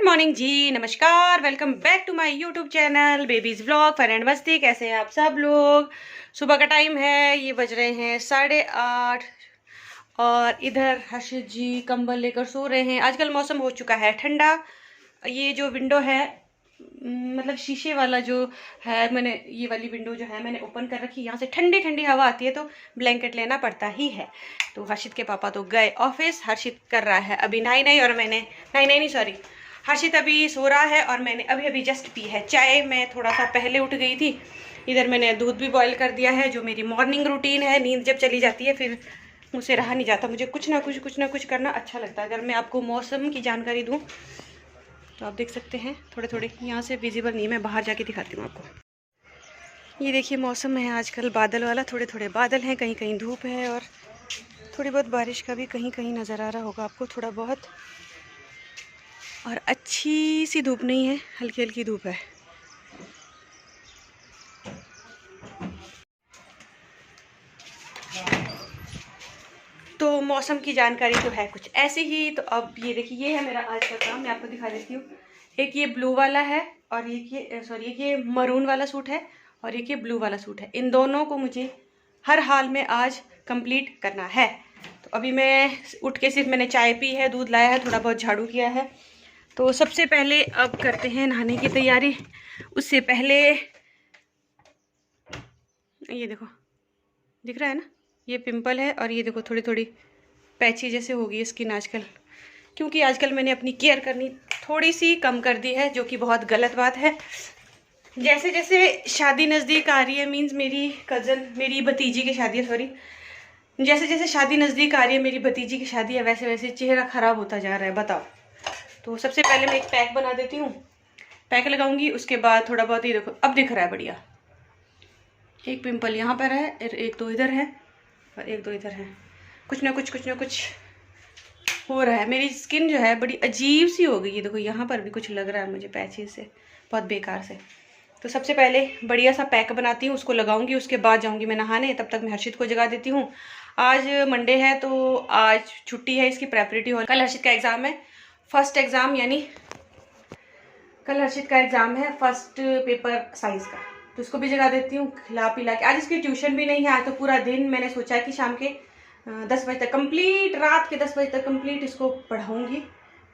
Morning जी, नमस्कार, welcome back to my YouTube channel babies vlog fun and मस्ती। कैसे हैं आप सब लोग। सुबह का टाइम है, ये बज रहे हैं 8:30 और इधर हर्षित जी कंबल लेकर सो रहे हैं। आजकल मौसम हो चुका है ठंडा। ये जो विंडो है मतलब शीशे वाला जो है, मैंने ये वाली विंडो जो है मैंने ओपन कर रखी। यहाँ से ठंडी ठंडी हवा आती है तो ब्लैंकेट लेना पड़ता ही है। तो हर्षित के पापा तो गए ऑफिस, हर्षित कर रहा है अभी नाई और मैंने नहीं सॉरी, हर्षित अभी सो रहा है और मैंने अभी अभी जस्ट पी है चाय। मैं थोड़ा सा पहले उठ गई थी। इधर मैंने दूध भी बॉईल कर दिया है, जो मेरी मॉर्निंग रूटीन है। नींद जब चली जाती है फिर मुझसे रहा नहीं जाता, मुझे कुछ ना कुछ करना अच्छा लगता है। अगर मैं आपको मौसम की जानकारी दूँ तो आप देख सकते हैं, थोड़े यहाँ से विजिबल नहीं, मैं बाहर जाके दिखाती हूँ आपको। ये देखिए मौसम है आजकल बादल वाला, थोड़े बादल हैं, कहीं कहीं धूप है और थोड़ी बहुत बारिश का भी कहीं कहीं नज़र आ रहा होगा आपको थोड़ा बहुत। और अच्छी सी धूप नहीं है, हल्की हल्की धूप है। तो मौसम की जानकारी तो है कुछ ऐसे ही। तो अब ये देखिए, ये है मेरा आज का काम, मैं आपको दिखा देती हूँ। एक ये ब्लू वाला है और एक ये मरून वाला सूट है और एक ये ब्लू वाला सूट है। इन दोनों को मुझे हर हाल में आज कंप्लीट करना है। तो अभी मैं उठ के सिर्फ मैंने चाय पी है, दूध लाया है, थोड़ा बहुत झाड़ू किया है। तो सबसे पहले अब करते हैं नहाने की तैयारी। उससे पहले ये देखो, दिख रहा है ना, ये पिंपल है और ये देखो थोड़ी पैची जैसे हो गई स्किन आजकल, क्योंकि आजकल मैंने अपनी केयर करनी थोड़ी सी कम कर दी है, जो कि बहुत गलत बात है। जैसे जैसे शादी नज़दीक आ रही है, मीन्स मेरी भतीजी की शादी है, सॉरी, जैसे जैसे शादी नज़दीक आ रही है, मेरी भतीजी की शादी है, वैसे वैसे चेहरा ख़राब होता जा रहा है, बताओ। तो सबसे पहले मैं एक पैक बना देती हूँ, पैक लगाऊंगी, उसके बाद थोड़ा बहुत, ये देखो अब दिख रहा है बढ़िया। एक पिंपल यहाँ पर है, एक दो इधर है और एक दो इधर है। कुछ ना कुछ हो रहा है। मेरी स्किन जो है बड़ी अजीब सी हो गई है, देखो यहाँ पर भी कुछ लग रहा है मुझे पैचेस से, बहुत बेकार से। तो सबसे पहले बढ़िया सा पैक बनाती हूँ, उसको लगाऊंगी, उसके बाद जाऊँगी मैं नहाने। तब तक मैं हर्षित को जगा देती हूँ। आज मंडे है तो आज छुट्टी है, इसकी प्रेपरेटरी हॉल। कल हर्षित का एग्ज़ाम है, फर्स्ट एग्ज़ाम, यानी कल हर्षित का एग्ज़ाम है फर्स्ट पेपर साइंस का। तो उसको भी जगा देती हूँ, खिला पिला के। आज इसकी ट्यूशन भी नहीं है, आज तो पूरा दिन मैंने सोचा कि शाम के 10 बजे तक कंप्लीट, रात के 10 बजे तक कंप्लीट इसको पढ़ाऊँगी।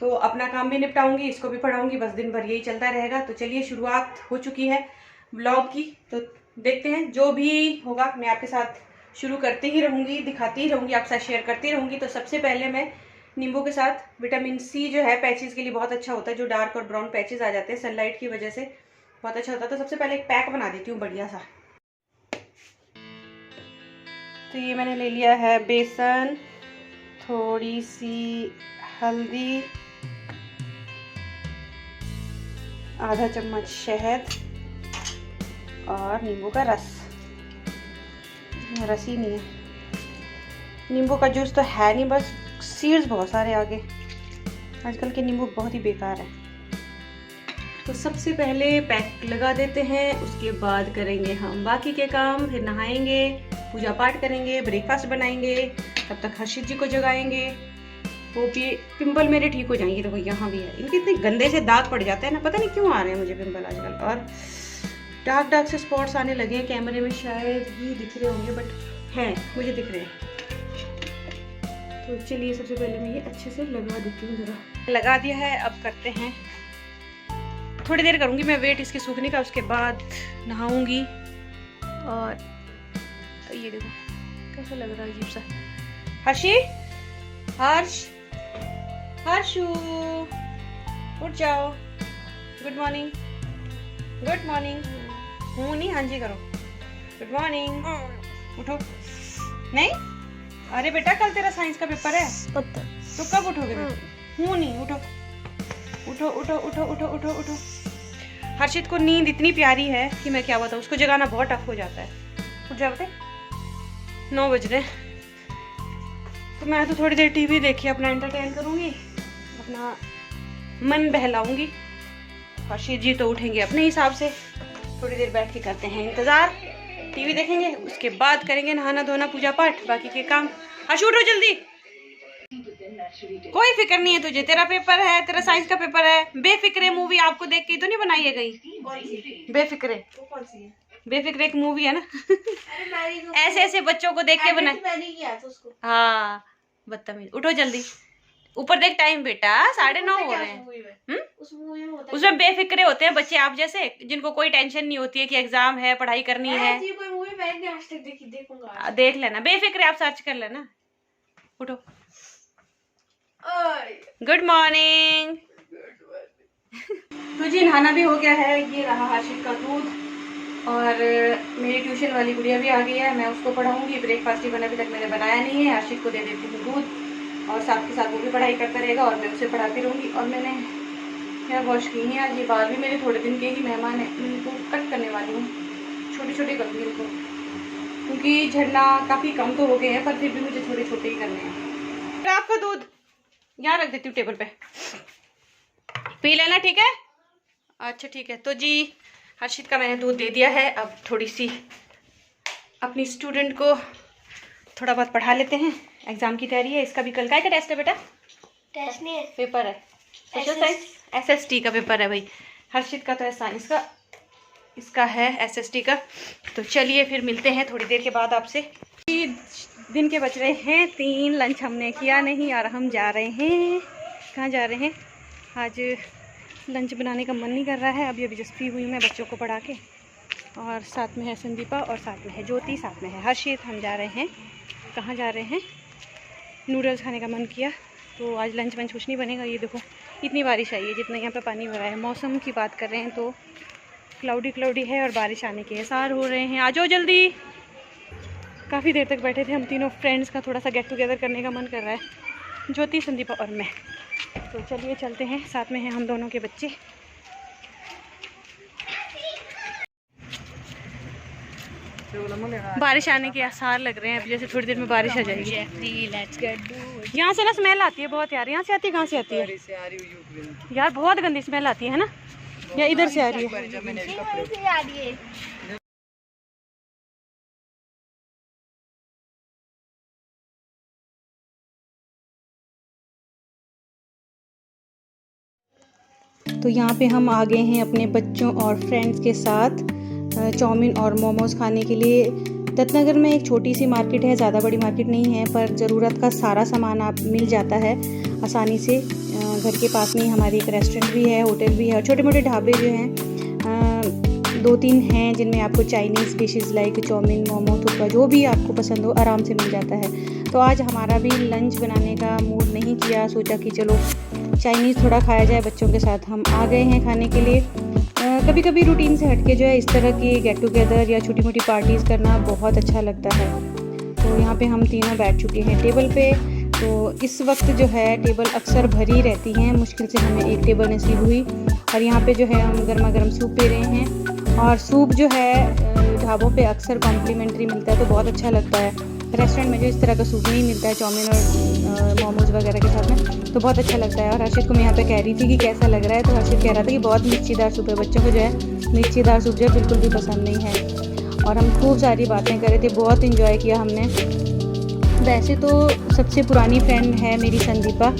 तो अपना काम भी निपटाऊँगी, इसको भी पढ़ाऊँगी, बस दिन भर यही चलता रहेगा। तो चलिए, शुरुआत हो चुकी है ब्लॉग की, तो देखते हैं। जो भी होगा मैं आपके साथ शुरू करती ही रहूँगी, दिखाती ही रहूँगी, आपके साथ शेयर करती रहूँगी। तो सबसे पहले मैं नींबू के साथ विटामिन सी जो है पैचेस के लिए बहुत अच्छा होता है, जो डार्क और ब्राउन पैचेस आ जाते हैं सनलाइट की वजह से, बहुत अच्छा होता है। तो सबसे पहले एक पैक बना देती हूँ बढ़िया सा। तो ये मैंने ले लिया है बेसन, थोड़ी सी हल्दी, आधा चम्मच शहद और नींबू का रस। रस ही नहीं है, नींबू का जूस तो है नहीं, बस सीड्स बहुत सारे आगे। आजकल के नींबू बहुत ही बेकार है। तो सबसे पहले पैक लगा देते हैं, उसके बाद करेंगे हम बाकी के काम, फिर नहाएंगे, पूजा पाठ करेंगे, ब्रेकफास्ट बनाएंगे, तब तक हर्षित जी को जगाएंगे। वो भी पिंपल मेरे ठीक हो जाएंगे। देखो यहाँ भी है, इनके इतने गंदे से दाग पड़ जाते हैं ना, पता नहीं क्यों आ रहे हैं मुझे पिंपल आजकल। और डार्क से स्पॉट्स आने लगे हैं, कैमरे में शायद ही दिख रहे होंगे बट हैं, मुझे दिख रहे हैं। तो चलिए सबसे पहले मैं ये अच्छे से लगा देती हूँ, ज़रा लगा दिया है। अब करते हैं, थोड़ी देर करूँगी मैं वेट इसके सूखने का, उसके बाद नहाऊंगी। और ये देखो कैसा लग रहा है अजीब सा। हर्षू उठ जाओ, गुड मॉर्निंग हूँ नहीं, हाँ जी करो, गुड मॉर्निंग, उठो। नहीं, अरे बेटा कल तेरा साइंस का पेपर है, तो कब उठोगे? हूँ नहीं, उठो। हर्षित को नींद इतनी प्यारी है कि मैं क्या बताऊँ, उसको जगाना बहुत टफ हो जाता है। उठ जाओ बेटे, 9 बज रहे। तो मैं तो थोड़ी देर टीवी देखी, अपना एंटरटेन करूँगी, अपना मन बहलाऊंगी। हर्षित जी तो उठेंगे अपने हिसाब से, थोड़ी देर बैठ के करते हैं इंतज़ार, टीवी देखेंगे, उसके बाद करेंगे नहाना धोना, पूजा पाठ, बाकी के काम। हर्षु उठो जल्दी। कोई फिक्र नहीं है तुझे, तेरा पेपर है, तेरा साइंस का पेपर है। बेफिक्रे मूवी आपको देख के तो नहीं बनाई है कहीं? बेफिक्रे, बेफिक्रे एक मूवी है ना। ऐसे ऐसे बच्चों को देख के बनाई। हाँ बदतमीज, उठो जल्दी, ऊपर देख टाइम बेटा, 9:30 हो रहे हैं। उसमें बेफिक्रे होते हैं बच्चे आप जैसे, जिनको कोई टेंशन नहीं होती है कि एग्जाम है, पढ़ाई करनी है। देख लेना, बेफिक्रे आप सर्च कर लेना। उठो, गुड मॉर्निंग। तो जी नहाना भी हो गया है, ये रहा हर्षित का दूध, और मेरी ट्यूशन वाली गुड़िया भी आ गई है, मैं उसको पढ़ाऊंगी। ब्रेकफास्ट ही अभी तक मैंने बनाया नहीं है, हर्षित को दे देती हूँ दूध, और साथ के साथ वो भी पढ़ाई करता रहेगा और मैं उसे पढ़ाती रहूँगी। और मैंने हेयर वॉश की है आज, ये बाल भी मेरे थोड़े दिन के ही मेहमान हैं, मैं इनको कट करने वाली हूँ, छोटे छोटे करूँगी इनको, क्योंकि झड़ना काफ़ी कम तो हो गए हैं, पर फिर भी मुझे छोटे छोटे ही करने हैं। आपका दूध यहाँ रख देती हूँ टेबल पे, पी लेना, ठीक है? अच्छा ठीक है। तो जी हर्षित का मैंने दूध दे दिया है, अब थोड़ी सी अपनी स्टूडेंट को थोड़ा बहुत पढ़ा लेते हैं। एग्जाम की तैयारी है, इसका भी कल का टेस्ट है बेटा? टेस्ट नहीं है, पेपर है, सोशल साइंस SST का पेपर है भाई। हर्षित का तो है साइंस का, इसका है SST का। तो चलिए फिर मिलते हैं थोड़ी देर के बाद आपसे। दिन के बज रहे हैं 3, लंच हमने किया नहीं और हम जा रहे हैं, कहाँ जा रहे हैं? आज लंच बनाने का मन नहीं कर रहा है। अभी अभी जस्ट फ्री हुई मैं बच्चों को पढ़ा के, और साथ में है संदीपा और साथ में है ज्योति, साथ में है हर्षित। हम जा रहे हैं, कहाँ जा रहे हैं? नूडल्स खाने का मन किया, तो आज लंच वंच कुछ नहीं बनेगा। ये देखो इतनी बारिश आई है, जितना यहाँ पे पानी भरा है। मौसम की बात कर रहे हैं तो क्लाउडी क्लाउडी है और बारिश आने के आसार हो रहे हैं। आ जाओ जल्दी। काफ़ी देर तक बैठे थे हम तीनों फ्रेंड्स का थोड़ा सा गेट टुगेदर करने का मन कर रहा है, ज्योति, संदीपा और मैं। तो चलिए चलते हैं, साथ में हैं हम दोनों के बच्चे। बारिश आने के आसार लग रहे हैं, अब जैसे थोड़ी देर में बारिश आ जाएगी। यहाँ से ना स्मेल आती है बहुत यार, यहाँ से आती है, कहाँ से आती है यार? बहुत गंदी स्मेल आती है ना, या इधर से आ रही है? तो यहाँ पे हम आ गए हैं अपने बच्चों और फ्रेंड्स के साथ चाउमीन और मोमोज़ खाने के लिए। दत्तनगर में एक छोटी सी मार्केट है, ज़्यादा बड़ी मार्केट नहीं है, पर ज़रूरत का सारा सामान आप मिल जाता है आसानी से। घर के पास में ही हमारी एक रेस्टोरेंट भी है, होटल भी है, और छोटे मोटे ढाबे जो हैं 2-3 हैं, जिनमें आपको Chinese dishes like chowmein, momo, thukpa, जो भी आपको पसंद हो आराम से मिल जाता है। तो आज हमारा भी लंच बनाने का मूड नहीं किया, सोचा कि चलो चाइनीज़ थोड़ा खाया जाए बच्चों के साथ। हम आ गए हैं खाने के लिए। कभी कभी रूटीन से हटके जो है इस तरह की गेट टुगेदर या छोटी मोटी पार्टीज़ करना बहुत अच्छा लगता है। तो यहाँ पे हम तीनों बैठ चुके हैं टेबल पे। तो इस वक्त जो है टेबल अक्सर भरी रहती हैं, मुश्किल से हमें एक टेबल नसीब हुई। और यहाँ पे जो है हम गर्मा गर्म सूप पी रहे हैं, और सूप जो है ढाबों पे अक्सर कॉम्प्लीमेंट्री मिलता है तो बहुत अच्छा लगता है। रेस्टोरेंट में जो इस तरह का सूप नहीं मिलता है चाउमीन और मोमोज़ वगैरह के साथ में, तो बहुत अच्छा लगता है। और हर्षित को मैं यहाँ पे कह रही थी कि कैसा लग रहा है, तो हर्षित कह रहा था कि बहुत मिर्चीदार सूप है, बच्चों को जो है मिर्चीदार सूप जो है बिल्कुल भी पसंद नहीं है। और हम खूब सारी बातें कर रहे थे, बहुत इन्जॉय किया हमने। वैसे तो सबसे पुरानी फ्रेंड है मेरी संदीपा,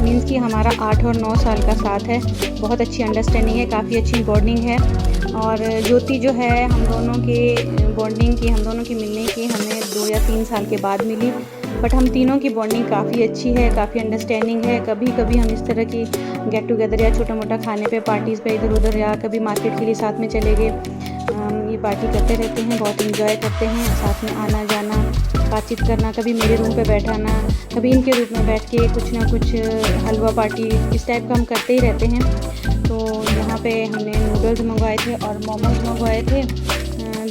मीन्स कि हमारा 8 और 9 साल का साथ है, बहुत अच्छी अंडरस्टैंडिंग है, काफ़ी अच्छी बॉन्डिंग है। और ज्योति जो है हम दोनों के बॉन्डिंग की, हम दोनों की मिलने की हमें 2 या 3 साल के बाद मिली, बट हम तीनों की बॉन्डिंग काफ़ी अच्छी है, काफ़ी अंडरस्टैंडिंग है। कभी कभी हम इस तरह की गेट टुगेदर या छोटा मोटा खाने पे, पार्टीज़ पे इधर उधर, या कभी मार्केट के लिए साथ में चले गए, ये पार्टी करते रहते हैं, बहुत इंजॉय करते हैं, साथ में आना जाना, बातचीत करना, कभी मेरे रूम पे बैठाना, कभी इनके रूम में बैठ के कुछ ना कुछ हलवा पार्टी इस टाइप का हम करते ही रहते हैं। तो यहाँ पे हमने नूडल्स मंगवाए थे और मोमोज़ मंगवाए थे।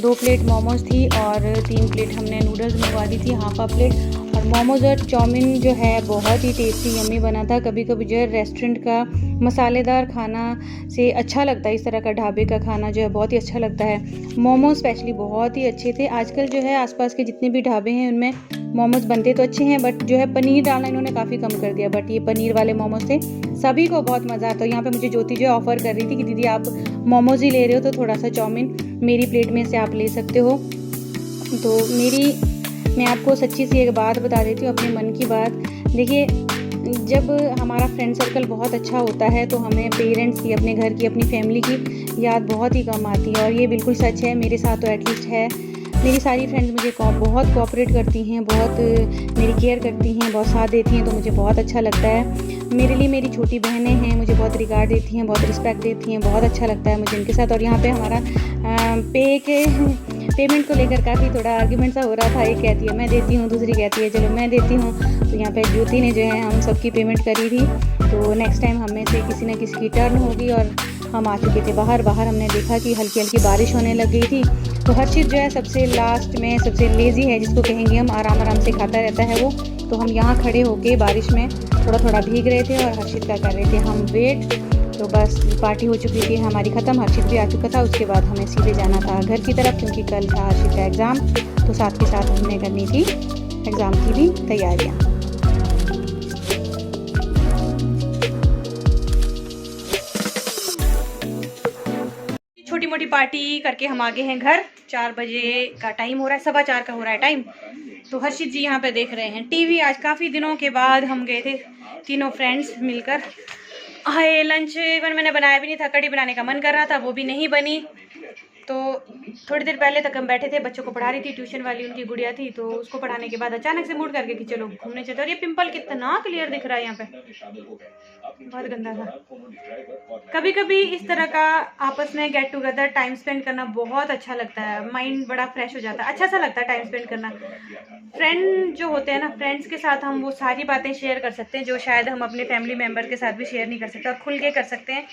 2 प्लेट मोमोज़ थी और 3 प्लेट हमने नूडल्स मंगवा दी थी, हाफ प्लेट। और मोमोज़ और चाउमीन जो है बहुत ही टेस्टी यम्मी बना था। कभी कभी जो है रेस्टोरेंट का मसालेदार खाना से अच्छा लगता है, इस तरह का ढाबे का खाना जो है बहुत ही अच्छा लगता है। मोमोज स्पेशली बहुत ही अच्छे थे। आजकल जो है आसपास के जितने भी ढाबे हैं उनमें मोमोज बनते तो अच्छे हैं, बट जो है पनीर डालना इन्होंने काफ़ी कम कर दिया, बट ये पनीर वाले मोमोज थे, सभी को बहुत मज़ा आता। यहाँ पे मुझे ज्योति जो है ऑफ़र कर रही थी कि दीदी आप मोमोज ही ले रहे हो तो थोड़ा सा चाउमीन मेरी प्लेट में से आप ले सकते हो। तो मैं आपको सच्ची सी एक बात बता देती हूँ, अपने मन की बात। देखिए जब हमारा फ्रेंड सर्कल बहुत अच्छा होता है तो हमें पेरेंट्स की, अपने घर की, अपनी फैमिली की याद बहुत ही कम आती है, और ये बिल्कुल सच है। मेरे साथ तो एटलीस्ट है। मेरी सारी फ्रेंड्स मुझे बहुत कोऑपरेट करती हैं, बहुत मेरी केयर करती हैं, बहुत साथ देती हैं, तो मुझे बहुत अच्छा लगता है। मेरे लिए मेरी छोटी बहनें हैं, मुझे बहुत रिगार्ड देती हैं, बहुत रिस्पेक्ट देती हैं, बहुत अच्छा लगता है मुझे इनके साथ। और यहाँ पे हमारा पेमेंट को लेकर काफ़ी थोड़ा आर्ग्यूमेंट सा हो रहा था। एक कहती है मैं देती हूँ, दूसरी कहती है चलो मैं देती हूँ। तो यहाँ पे ज्योति ने जो है हम सबकी पेमेंट करी थी। तो नेक्स्ट टाइम हमें से किसी न किसी की टर्न होगी। और हम आ चुके थे बाहर हमने देखा कि हल्की हल्की बारिश होने लग गई थी। तो हर्षित जो है सबसे लास्ट में सबसे लेज़ी है, जिसको कहेंगे हम, आराम से खाता रहता है वो। तो हम यहाँ खड़े होके बारिश में थोड़ा भीग रहे थे और हर्षित का कर रहे थे हम वेट। तो बस पार्टी हो चुकी थी हमारी ख़त्म, हर्षित भी आ चुका था। उसके बाद हमें सीधे जाना था घर की तरफ, क्योंकि कल था हर्षित का एग्ज़ाम। तो साथ के साथ हमने करनी थी एग्ज़ाम की भी तैयारियाँ। छोटी मोटी पार्टी करके हम आगे हैं घर। 4 बजे का टाइम हो रहा है, 4:15 का हो रहा है टाइम। तो हर्षित जी यहाँ पे देख रहे हैं टीवी। आज काफ़ी दिनों के बाद हम गए थे तीनों फ्रेंड्स मिलकर। हाय लंच इवन मैंने बनाया भी नहीं था, कड़ी बनाने का मन कर रहा था, वो भी नहीं बनी। तो थोड़ी देर पहले तक हम बैठे थे, बच्चों को पढ़ा रही थी, ट्यूशन वाली उनकी गुड़िया थी। तो उसको पढ़ाने के बाद अचानक से मूड करके कि चलो घूमने चलते। और ये पिंपल कितना क्लियर दिख रहा है यहाँ पे, बहुत गंदा था। कभी कभी इस तरह का आपस में गेट टुगेदर टाइम स्पेंड करना बहुत अच्छा लगता है, माइंड बड़ा फ्रेश हो जाता है, अच्छा सा लगता है टाइम स्पेंड करना। फ्रेंड जो होते हैं ना, फ्रेंड्स के साथ हम वो सारी बातें शेयर कर सकते हैं जो शायद हम अपने फैमिली मेम्बर के साथ भी शेयर नहीं कर सकते, और खुल के कर सकते हैं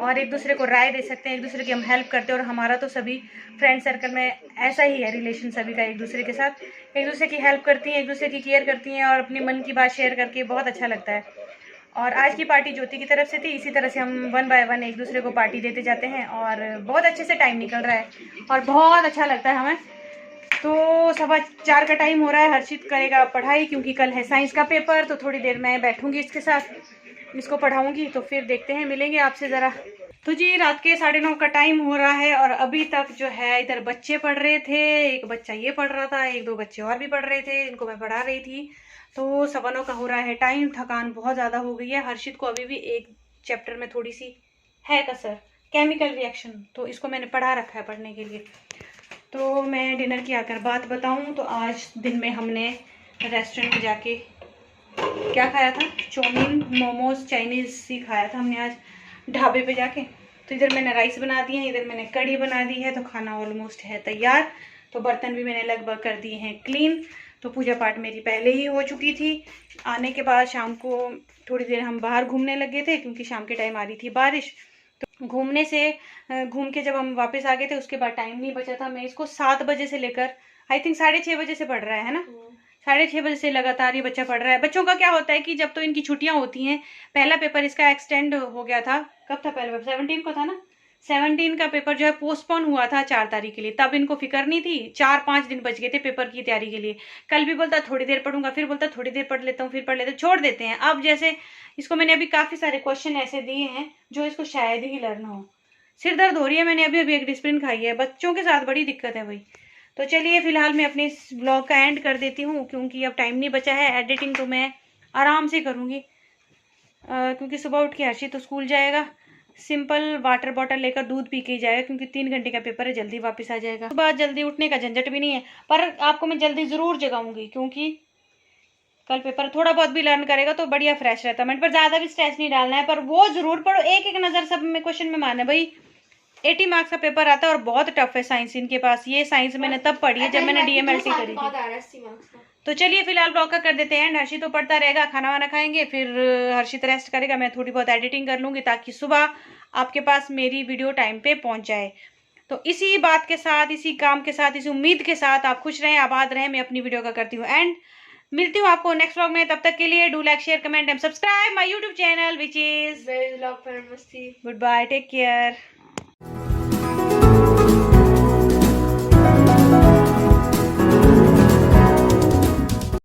और एक दूसरे को राय दे सकते हैं, एक दूसरे की हम हेल्प करते हैं। और हमारा तो सभी फ्रेंड सर्कल में ऐसा ही है, रिलेशन सभी का एक दूसरे के साथ, एक दूसरे की हेल्प करती हैं, एक दूसरे की केयर करती हैं, और अपनी मन की बात शेयर करके बहुत अच्छा लगता है। और आज की पार्टी ज्योति की तरफ से थी। इसी तरह से हम 1 बाय 1 एक दूसरे को पार्टी देते जाते हैं, और बहुत अच्छे से टाइम निकल रहा है और बहुत अच्छा लगता है हमें। तो 4:15 का टाइम हो रहा है। हर्षित करेगा पढ़ाई, क्योंकि कल है साइंस का पेपर। तो थोड़ी देर मैं बैठूंगी इसके साथ, इसको पढ़ाऊंगी। तो फिर देखते हैं, मिलेंगे आपसे ज़रा। तो जी रात के 9:30 का टाइम हो रहा है, और अभी तक जो है इधर बच्चे पढ़ रहे थे। एक बच्चा ये पढ़ रहा था, 1-2 बच्चे और भी पढ़ रहे थे, इनको मैं पढ़ा रही थी। तो 9:15 का हो रहा है टाइम। थकान बहुत ज़्यादा हो गई है। हर्षित को अभी भी एक चैप्टर में थोड़ी सी है कसर, केमिकल रिएक्शन, तो इसको मैंने पढ़ा रखा है पढ़ने के लिए। तो मैं डिनर की आकर बात बताऊं तो आज दिन में हमने रेस्टोरेंट में जाके क्या खाया था, चाउमीन, मोमोज, चाइनीज़ सी खाया था हमने आज ढाबे पे जाके। तो इधर मैंने राइस बना दिए हैं, इधर मैंने कड़ी बना दी है। तो खाना ऑलमोस्ट है तैयार। तो बर्तन भी मैंने लगभग कर दिए हैं क्लीन। तो पूजा पाठ मेरी पहले ही हो चुकी थी। आने के बाद शाम को थोड़ी देर हम बाहर घूमने लगे थे, क्योंकि शाम के टाइम आ रही थी बारिश। तो घूम के जब हम वापस आ गए थे, उसके बाद टाइम नहीं बचा था। मैं इसको 7 बजे से लेकर आई थिंक 6:30 बजे से पढ़ रहा है ना, 6:30 बजे से लगातार ये बच्चा पढ़ रहा है। बच्चों का क्या होता है कि जब तो इनकी छुट्टियां होती हैं, पहला पेपर इसका एक्सटेंड हो गया था। कब था पहला पेपर? 17 को था ना। 17 का पेपर जो है पोस्टपोन हुआ था 4 तारीख के लिए। तब इनको फिक्र नहीं थी, 4-5 दिन बच गए थे पेपर की तैयारी के लिए। कल भी बोलता थोड़ी देर पढ़ूंगा, फिर बोलता थोड़ी देर पढ़ लेता हूँ, फिर पढ़ लेते, छोड़ देते हैं। अब जैसे इसको मैंने अभी काफ़ी सारे क्वेश्चन ऐसे दिए हैं जो इसको शायद ही लर्न हो। सिर दर्द हो रही है, मैंने अभी एक डिस्प्रिन खाई है। बच्चों के साथ बड़ी दिक्कत है भाई। तो चलिए फिलहाल मैं अपने इस ब्लॉग का एंड कर देती हूँ, क्योंकि अब टाइम नहीं बचा है। एडिटिंग तो मैं आराम से करूँगी, क्योंकि सुबह उठ के हर्षित तो स्कूल जाएगा। सिंपल वाटर बॉटल लेकर दूध पी के ही जाएगा, क्योंकि 3 घंटे का पेपर है, जल्दी वापस आ जाएगा। सुबह जल्दी उठने का झंझट भी नहीं है, पर आपको मैं जल्दी ज़रूर जगाऊंगी, क्योंकि कल पेपर थोड़ा बहुत भी लर्न करेगा तो बढ़िया फ्रेश रहता है। मैंने पर ज़्यादा भी स्ट्रेस नहीं डालना है, पर वो ज़रूर पढ़ो, एक एक नज़र सब में क्वेश्चन में माने भाई। 80 मार्क्स का पेपर आता है और बहुत टफ है साइंस इनके पास। ये साइंस मैंने तब पढ़ी है जब मैंने DMLT करी थी। तो चलिए फिलहाल ब्लॉग का कर देते हैं। हर्षित तो पढ़ता रहेगा, खाना वाना खाएंगे, फिर हर्षित रेस्ट करेगा, मैं थोड़ी बहुत एडिटिंग कर लूँगी, ताकि सुबह आपके पास मेरी वीडियो टाइम पे पहुँच जाए। तो इसी बात के साथ, इसी काम के साथ, इसी उम्मीद के साथ आप खुश रहें, आबाद रहें, मैं अपनी वीडियो का करती हूँ एंड। मिलती हूँ आपको नेक्स्ट व्लॉग में। तब तक के लिए do like, share, comment and subscribe my YouTube channel, which is good bye, take care.